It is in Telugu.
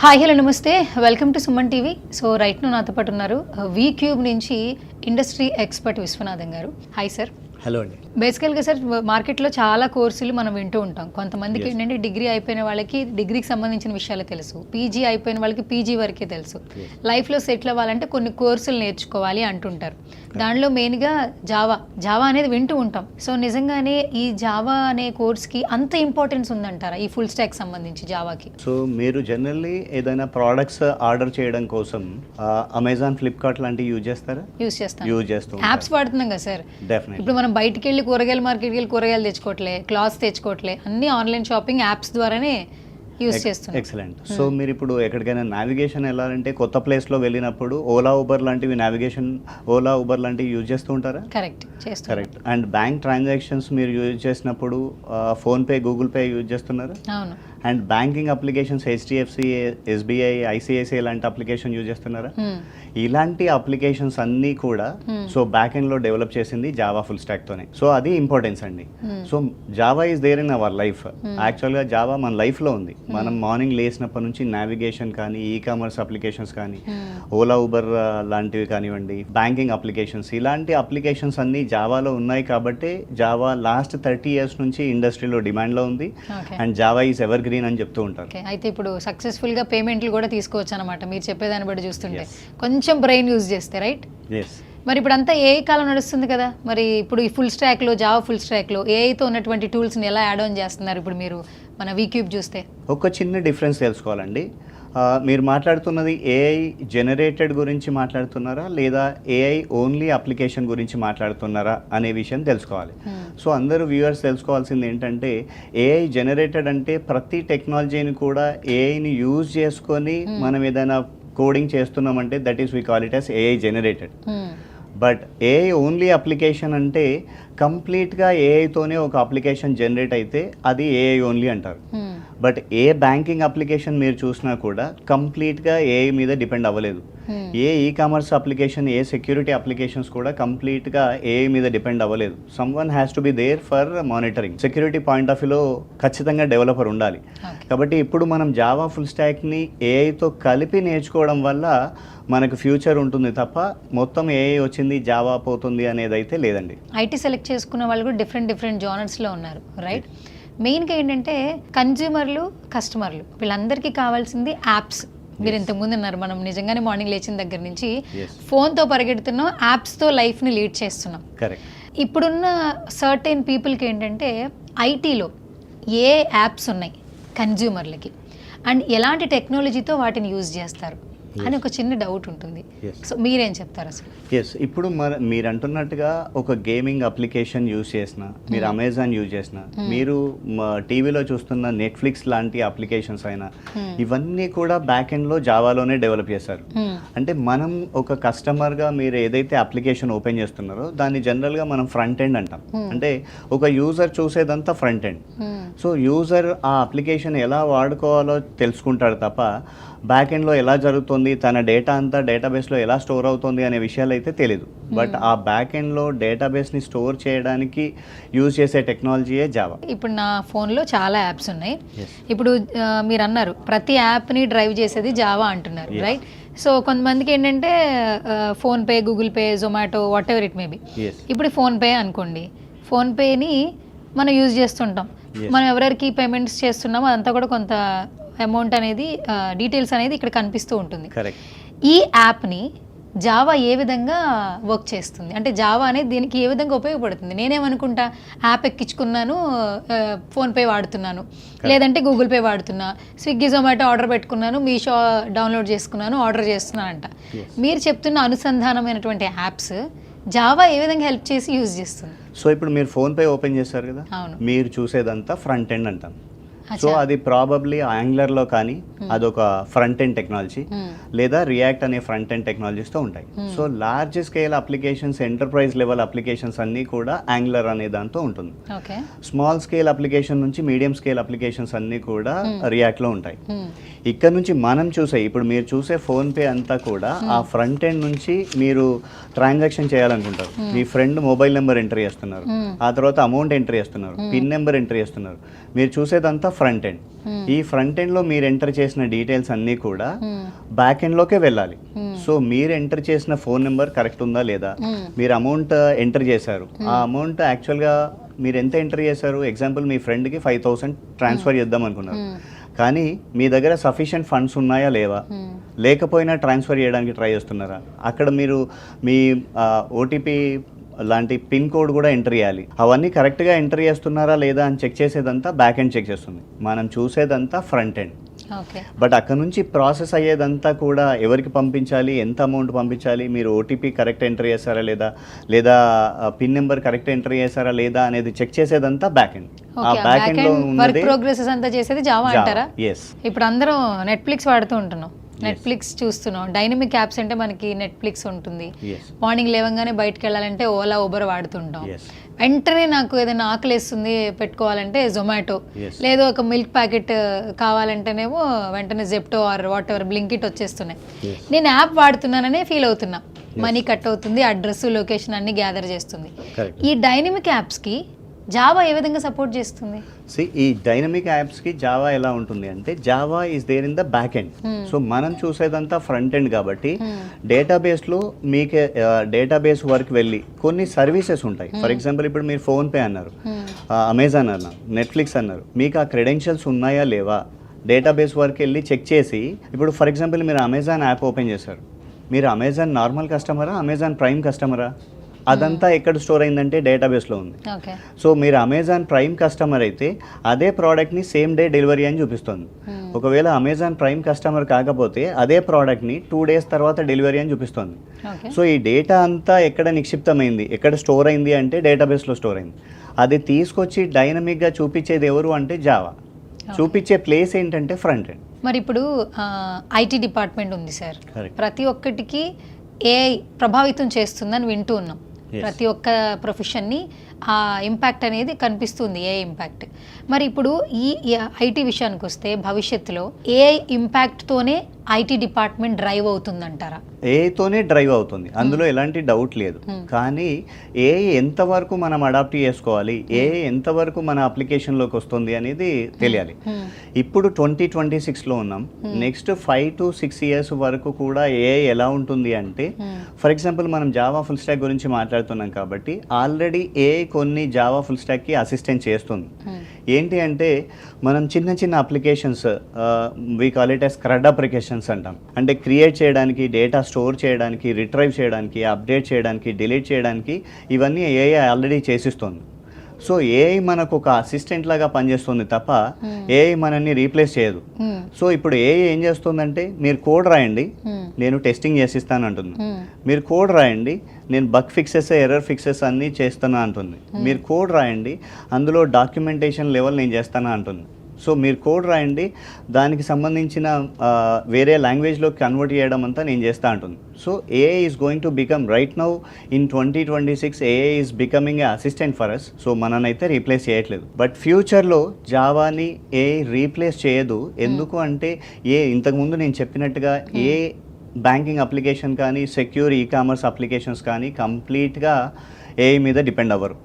హాయ్ హలో నమస్తే, welcome to Suman TV. So right ను నాతో పాటు ఉన్నారు వి క్యూబ్ నుంచి ఇండస్ట్రీ ఎక్స్పర్ట్ విశ్వనాథన్ గారు. Hi sir. హలో అండి. బేసికల్గా సార్ మార్కెట్లో చాలా కోర్సులు మనం వింటూ ఉంటాం. కొంతమందికి ఏంటంటే డిగ్రీ అయిపోయిన వాళ్ళకి డిగ్రీకి సంబంధించిన విషయాలు తెలుసు, పీజీ అయిపోయిన వాళ్ళకి పీజీ వరకే తెలుసు. లైఫ్లో సెటిల్ అవ్వాలంటే కొన్ని కోర్సులు నేర్చుకోవాలి అంటుంటారు. దానిలో మెయిన్గా జావా అనేది వింటూ ఉంటాం. సో నిజంగానే ఈ జావా అనే కోర్స్కి అంత ఇంపార్టెన్స్ ఉందంటారా ఈ ఫుల్ స్టాక్ సంబంధించి జావాకి? సో మీరు జనరల్లీ ఏదైనా ప్రోడక్ట్స్ ఆర్డర్ చేయడం కోసం అమెజాన్, ఫ్లిప్కార్ట్ లాంటివి యూజ్ చేస్తారా? యూజ్ చేస్తాం. యాప్స్ వాడుతున్నాం కదా సార్. డెఫినెట్లీ. ఇప్పుడు మనం బయటికి వెళ్ళి కూరగాయల మార్కెట్కి వెళ్ళి కూరగాయలు తెచ్చుకోవట్లే, క్లాత్స్ తెచ్చుకోవట్లే, అన్ని ఆన్లైన్ షాపింగ్ యాప్స్ ద్వారానే యూజ్ చేస్తున్నాం. ఎక్సలెంట్. సో మీరు ఇప్పుడు ఎక్కడికైనా నావిగేషన్ వెళ్ళాలంటే కొత్త ప్లేస్లో వెళ్ళినప్పుడు ఓలా ఊబర్ లాంటివి యూజ్ చేస్తూ ఉంటారా? కరెక్ట్, చేస్తాం. కరెక్ట్. అండ్ బ్యాంక్ ట్రాన్సాక్షన్స్ మీరు యూజ్ చేసినప్పుడు ఫోన్పే, గూగుల్ పే యూజ్ చేస్తున్నారా? అవును. And banking applications HDFC, SBI, ICICI లాంటి అప్లికేషన్ యూజ్ చేస్తున్నారా? ఇలాంటి అప్లికేషన్స్ అన్నీ కూడా సో బ్యాక్ ఎండ్ లో డెవలప్ చేసింది జావా ఫుల్ స్టాక్ తోనే. సో అది ఇంపార్టెన్స్ అండి. So Java is there in our life. యాక్చువల్గా జావా మన లైఫ్ లో ఉంది. మనం మార్నింగ్ లేచినప్పటి నుంచి నావిగేషన్ కానీ, ఈ కామర్స్ అప్లికేషన్స్ కానీ, ఓలా ఊబర్ లాంటివి కానివ్వండి, బ్యాంకింగ్ అప్లికేషన్స్, ఇలాంటి అప్లికేషన్స్ అన్నీ జావాలో ఉన్నాయి. కాబట్టి జావా లాస్ట్ 30 years నుంచి ఇండస్ట్రీలో డిమాండ్లో ఉంది. And Java is ever green అని చెప్తూ ఉంటారు. అయితే ఇప్పుడు సక్సెస్ఫుల్ గా పేమెంట్లు కూడా తీసుకోవచ్చు అనమాట మీరు చెప్పేదాన్ని బట్టి చూస్తుంటే. కొంచెం బ్రెయిన్ యూజ్ చేస్తే, రైట్? మరి ఇప్పుడు అంతా ఏఐ కాలం నడుస్తుంది కదా. మరి ఇప్పుడు ఈ ఫుల్ స్టాక్ లో, జావా ఫుల్ స్టాక్ లో ఏఐతో ఉన్నటువంటి టూల్స్ ని ఎలా యాడ్ ఆన్ చేస్తున్నారు ఇప్పుడు మీరు మన వి క్యూబ్ చూస్తే? ఒక చిన్న డిఫరెన్స్ తెలుసుకోవాలండి. మీరు మాట్లాడుతున్నది ఏఐ జనరేటెడ్ గురించి మాట్లాడుతున్నారా లేదా ఏఐ ఓన్లీ అప్లికేషన్ గురించి మాట్లాడుతున్నారా అనే విషయం తెలుసుకోవాలి. సో అందరూ వ్యూవర్స్ తెలుసుకోవాల్సింది ఏంటంటే, ఏఐ జనరేటెడ్ అంటే ప్రతి టెక్నాలజీని కూడా ఏఐని యూజ్ చేసుకొని మనం ఏదైనా కోడింగ్ చేస్తున్నామంటే that is we call it as AI generated. But AI only application అంటే కంప్లీట్గా ఏఐతోనే ఒక అప్లికేషన్ జనరేట్ అయితే అది ఏఐ ఓన్లీ అంటారు. బట్ ఏ బ్యాంకింగ్ అప్లికేషన్ మీరు చూసినా కూడా కంప్లీట్గా ఏఐ మీద డిపెండ్ అవ్వలేదు. ఏ ఈ కామర్స్ అప్లికేషన్, ఏ సెక్యూరిటీ అప్లికేషన్స్ కూడా కంప్లీట్గా ఏఐ మీద డిపెండ్ అవ్వలేదు. Someone has to be there for monitoring. Security point of వ్యూలో ఖచ్చితంగా డెవలపర్ ఉండాలి. కాబట్టి ఇప్పుడు మనం జావా ఫుల్ స్టాక్ని ఏఐతో కలిపి నేర్చుకోవడం వల్ల మనకు ఫ్యూచర్ ఉంటుంది తప్ప మొత్తం ఏఐ వచ్చింది జావా పోతుంది అనేది అయితే లేదండి. ఐటీ సెలెక్ట్ చేసుకున్న వాళ్ళు కూడా డిఫరెంట్ జానర్స్లో ఉన్నారు, రైట్? మెయిన్గా ఏంటంటే కన్జ్యూమర్లు, కస్టమర్లు వీళ్ళందరికీ కావాల్సింది యాప్స్. మీరు ఇంతకుముందు అన్నారు మనం నిజంగానే మార్నింగ్ లేచిన దగ్గర నుంచి ఫోన్తో పరిగెడుతున్నాం, యాప్స్తో లైఫ్ని లీడ్ చేస్తున్నాం. కరెక్ట్. ఇప్పుడున్న సర్టెన్ పీపుల్కి ఏంటంటే ఐటీలో ఏ యాప్స్ ఉన్నాయి కన్జ్యూమర్లకి అండ్ ఎలాంటి టెక్నాలజీతో వాటిని యూజ్ చేస్తారు అని ఒక చిన్న డౌట్ ఉంటుంది. సో మీరేం చెప్తారు అసలు? ఇప్పుడు మీరు అంటున్నట్టుగా ఒక గేమింగ్ అప్లికేషన్ యూజ్ చేసిన, మీరు అమెజాన్ యూజ్ చేసిన, మీరు టీవీలో చూస్తున్న నెట్ఫ్లిక్స్ లాంటి అప్లికేషన్స్ అయినా ఇవన్నీ కూడా బ్యాక్ ఎండ్లో జావాలోనే డెవలప్ చేశారు. అంటే మనం ఒక కస్టమర్గా మీరు ఏదైతే అప్లికేషన్ ఓపెన్ చేస్తున్నారో దాన్ని జనరల్గా మనం ఫ్రంట్ ఎండ్ అంటాం. అంటే ఒక యూజర్ చూసేదంతా ఫ్రంట్ ఎండ్. సో యూజర్ ఆ అప్లికేషన్ ఎలా వాడుకోవాలో తెలుసుకుంటాడు తప్ప బ్యాక్ ఎండ్లో ఎలా జరుగుతుంది, తన డేటా అంతా డేటాబేస్లో ఎలా స్టోర్ అవుతుంది అనే విషయాలు అయితే తెలియదు. బట్ ఆ బ్యాక్ ఎండ్లో డేటాబేస్ని స్టోర్ చేయడానికి యూజ్ చేసే టెక్నాలజీయే జావా. ఇప్పుడు నా ఫోన్లో చాలా యాప్స్ ఉన్నాయి. ఇప్పుడు మీరు అన్నారు ప్రతి యాప్ని డ్రైవ్ చేసేది జావా అంటున్నారు, రైట్? సో కొంతమందికి ఏంటంటే PhonePe, Google pay, Zomato, what ever it may be. ఇప్పుడు ఫోన్పే అనుకోండి, ఫోన్పేని మనం యూజ్ చేస్తుంటాం. మనం ఎవరెవరికి పేమెంట్స్ చేస్తున్నామో అదంతా కూడా కొంత అమౌంట్ అనేది, డీటెయిల్స్ అనేది ఇక్కడ కనిపిస్తూ ఉంటుంది. ఈ యాప్ని జావా ఏ విధంగా వర్క్ చేస్తుంది? అంటే జావా అనేది దీనికి ఏ విధంగా ఉపయోగపడుతుంది? నేనేమనుకుంటా, యాప్ ఎక్కించుకున్నాను, ఫోన్పే వాడుతున్నాను, లేదంటే గూగుల్ పే వాడుతున్నా, స్విగ్గీ, జొమాటో ఆర్డర్ పెట్టుకున్నాను, మీషో డౌన్లోడ్ చేసుకున్నాను, ఆర్డర్ చేస్తున్నానంట. మీరు చెప్తున్న అనుసంధానమైనటువంటి యాప్స్ జావా ఏ విధంగా హెల్ప్ చేసి యూజ్ చేస్తుంది? సో ఇప్పుడు మీరు ఫోన్పే ఓపెన్ చేశారు కదా, మీరు చూసేదంతా ఫ్రంట్ ఎండ్ అంటాం. సో అది ప్రాబబ్లీ యాంగ్లర్లో కానీ అదొక ఫ్రంట్ ఎండ్ టెక్నాలజీ, లేదా రియాక్ట్ అనే ఫ్రంట్ ఎండ్ టెక్నాలజీస్తో ఉంటాయి. So large scale applications, enterprise level applications అన్నీ కూడా యాంగ్లర్ అనే దాంతో ఉంటుంది. స్మాల్ స్కేల్ అప్లికేషన్ నుంచి మీడియం స్కేల్ అప్లికేషన్స్ అన్నీ కూడా రియాక్ట్లో ఉంటాయి. ఇక్కడ నుంచి మనం ఇప్పుడు మీరు చూసే ఫోన్పే అంతా కూడా ఆ ఫ్రంట్ ఎండ్ నుంచి మీరు ట్రాన్సాక్షన్ చేయాలనుకుంటారు. మీ ఫ్రెండ్ మొబైల్ నెంబర్ ఎంటర్ చేస్తున్నారు, ఆ తర్వాత అమౌంట్ ఎంటర్ చేస్తున్నారు, పిన్ నెంబర్ ఎంటర్ చేస్తున్నారు. మీరు చూసేదంతా ఫ్రంట్ ఎండ్. ఈ ఫ్రంట్ ఎండ్లో మీరు ఎంటర్ చేసిన డీటెయిల్స్ అన్నీ కూడా బ్యాక్ ఎండ్లోకే వెళ్ళాలి. సో మీరు ఎంటర్ చేసిన ఫోన్ నెంబర్ కరెక్ట్ ఉందా లేదా, మీరు అమౌంట్ ఎంటర్ చేశారు, ఆ అమౌంట్ యాక్చువల్గా మీరు ఎంత ఎంటర్ చేశారు, ఎగ్జాంపుల్ మీ ఫ్రెండ్కి 5,000 ట్రాన్స్ఫర్ చేద్దాం అనుకున్నారు, కానీ మీ దగ్గర సఫిషియెంట్ ఫండ్స్ ఉన్నాయా లేవా, లేకపోయినా ట్రాన్స్ఫర్ చేయడానికి ట్రై చేస్తున్నారా, అక్కడ మీరు మీ ఓటీపీ లాంటి పిన్ కోడ్ కూడా ఎంటర్ చేయాలి. అవన్నీ కరెక్ట్గా ఎంటర్ చేస్తున్నారా లేదా అని చెక్ చేసేదంతా బ్యాక్ ఎండ్ చెక్ చేస్తుంది. మనం చూసేదంతా ఫ్రంట్ ఎండ్. బట్ అక్కడ నుంచి ప్రాసెస్ అయ్యేదంతా కూడా ఎవరికి పంపించాలి, ఎంత అమౌంట్ పంపించాలి, మీరు ఓటీపీ కరెక్ట్ ఎంటర్ చేశారా లేదా, లేదా పిన్ నెంబర్ కరెక్ట్ ఎంటర్ చేశారా లేదా అనేది చెక్ చేసేదంతా బ్యాక్ ఎండ్. ఆ బ్యాక్ ఎండ్ లో ఉన్నది ప్రోగ్రెస్ అంతా చేసేది జావా అంటారా? ఎస్. ఇప్పుడు అందరం నెట్ఫ్లిక్స్ వాడుతూ ఉంటున్నాం, నెట్ఫ్లిక్స్ చూస్తున్నాం. డైనమిక్ యాప్స్ అంటే మనకి నెట్ఫ్లిక్స్ ఉంటుంది, మార్నింగ్ లేవగానే బయటకు వెళ్ళాలంటే ఓలా ఊబర్ వాడుతుంటాం, వెంటనే నాకు ఏదైనా ఆకలిస్తుంది పెట్టుకోవాలంటే జొమాటో, లేదో ఒక మిల్క్ ప్యాకెట్ కావాలంటేనేమో వెంటనే Zepto or whatever Blinkit వచ్చేస్తున్నాయి. నేను యాప్ వాడుతున్నాననే ఫీల్ అవుతున్నా, మనీ కట్ అవుతుంది, అడ్రస్ లొకేషన్ అన్ని గ్యాదర్ చేస్తుంది. ఈ డైనమిక్ యాప్స్కి జావా ఏ విధంగా సపోర్ట్ చేస్తుంది? ఈ డైనమిక్ యాప్స్కి జావా ఎలా ఉంటుంది అంటే, Java is there in the back end. So మనం చూసేదంతా ఫ్రంట్ ఎండ్ కాబట్టి డేటాబేస్లో మీకు డేటాబేస్ వరకు వెళ్ళి కొన్ని సర్వీసెస్ ఉంటాయి. ఫర్ ఎగ్జాంపుల్ ఇప్పుడు మీరు ఫోన్పే అన్నారు, అమెజాన్ అన్నారు, నెట్ఫ్లిక్స్ అన్నారు, మీకు ఆ క్రెడెన్షియల్స్ ఉన్నాయా లేవా డేటాబేస్ వరకు వెళ్ళి చెక్ చేసి, ఇప్పుడు ఫర్ ఎగ్జాంపుల్ మీరు అమెజాన్ యాప్ ఓపెన్ చేశారు, మీరు అమెజాన్ నార్మల్ కస్టమరా, అమెజాన్ ప్రైమ్ కస్టమరా, అదంతా ఎక్కడ స్టోర్ అయిందంటే డేటాబేస్లో ఉంది. సో మీరు అమెజాన్ ప్రైమ్ కస్టమర్ అయితే అదే ప్రోడక్ట్ని సేమ్ డే డెలివరీ అని చూపిస్తుంది. ఒకవేళ అమెజాన్ ప్రైమ్ కస్టమర్ కాకపోతే అదే ప్రోడక్ట్ని 2 days తర్వాత డెలివరీ అని చూపిస్తుంది. సో ఈ డేటా అంతా ఎక్కడ నిక్షిప్తమైంది, ఎక్కడ స్టోర్ అయింది అంటే డేటాబేస్లో స్టోర్ అయింది. అది తీసుకొచ్చి డైనమిక్గా చూపించేది ఎవరు అంటే జావా. చూపించే ప్లేస్ ఏంటంటే ఫ్రంట్ ఎండ్. మరి ఇప్పుడు ఐటీ డిపార్ట్మెంట్ ఉంది సార్, ప్రతి ఒక్కటికి ఏఐ ప్రభావితం చేస్తుందని వింటూ ఉన్నాం. ప్రతి ఒక్క ప్రొఫెషన్ని ఆ ఇంపాక్ట్ అనేది కనిపిస్తుంది, ఏ ఇంపాక్ట్. మరి ఇప్పుడు ఈ ఐటీ విషయానికి వస్తే భవిష్యత్తులో ఏఐ ఇంపాక్ట్తోనే ఐటీ డిపార్ట్మెంట్ డ్రైవ్ అవుతుందంటారా? ఏఐతోనే డ్రైవ్ అవుతుంది, అందులో ఎలాంటి డౌట్ లేదు. కానీ ఏఐ ఎంతవరకు మనం అడాప్ట్ చేసుకోవాలి, ఏఐ ఎంతవరకు మన అప్లికేషన్లోకి వస్తుంది అనేది తెలియాలి. ఇప్పుడు 2026లో ఉన్నాం, నెక్స్ట్ 5 to 6 years వరకు కూడా ఏఐ ఎలా ఉంటుంది అంటే, ఫర్ ఎగ్జాంపుల్ మనం జావా ఫుల్ స్టాక్ గురించి మాట్లాడుతున్నాం కాబట్టి ఆల్రెడీ ఏఐ కొన్ని జావా ఫుల్ స్టాక్కి అసిస్టెంట్ చేస్తుంది. ఏంటి అంటే మనం చిన్న చిన్న applications, we call it as CRUD applications అంటాం. అంటే క్రియేట్ చేయడానికి, డేటా స్టోర్ చేయడానికి, రిట్రైవ్ చేయడానికి, అప్డేట్ చేయడానికి, డిలీట్ చేయడానికి ఇవన్నీ ఏఐ ఆల్రెడీ చేసిస్తుంది. సో ఏఐ మనకు ఒక అసిస్టెంట్ లాగా పనిచేస్తుంది తప్ప ఏఐ మనల్ని రీప్లేస్ చేయదు. సో ఇప్పుడు ఏఐ ఏం చేస్తుందంటే, మీరు కోడ్ రాయండి నేను టెస్టింగ్ చేసిస్తాను అంటుంది, మీరు కోడ్ రాయండి నేను బగ్ ఫిక్సెస్, ఎర్రర్ ఫిక్సెస్ అన్నీ చేస్తాను అంటుంది, మీరు కోడ్ రాయండి అందులో డాక్యుమెంటేషన్ లెవెల్ నేను చేస్తాను అంటుంది. సో మీరు కోడ్ రాయండి దానికి సంబంధించిన వేరే లాంగ్వేజ్లో కన్వర్ట్ చేయడం అంతా నేను చేస్తా అంటుంది. So AI is going to become right now in 2026 AI is becoming a assistant for us. So మననైతే రీప్లేస్ చేయట్లేదు, బట్ ఫ్యూచర్లో జావాని ఏఐ రీప్లేస్ చేయదు. ఎందుకు అంటే ఇంతకుముందు నేను చెప్పినట్టుగా బ్యాంకింగ్ అప్లికేషన్ కానీ, సెక్యూర్ ఈ కామర్స్ అప్లికేషన్స్ కానీ కంప్లీట్గా ఏఐ మీద డిపెండ్ అవ్వరు.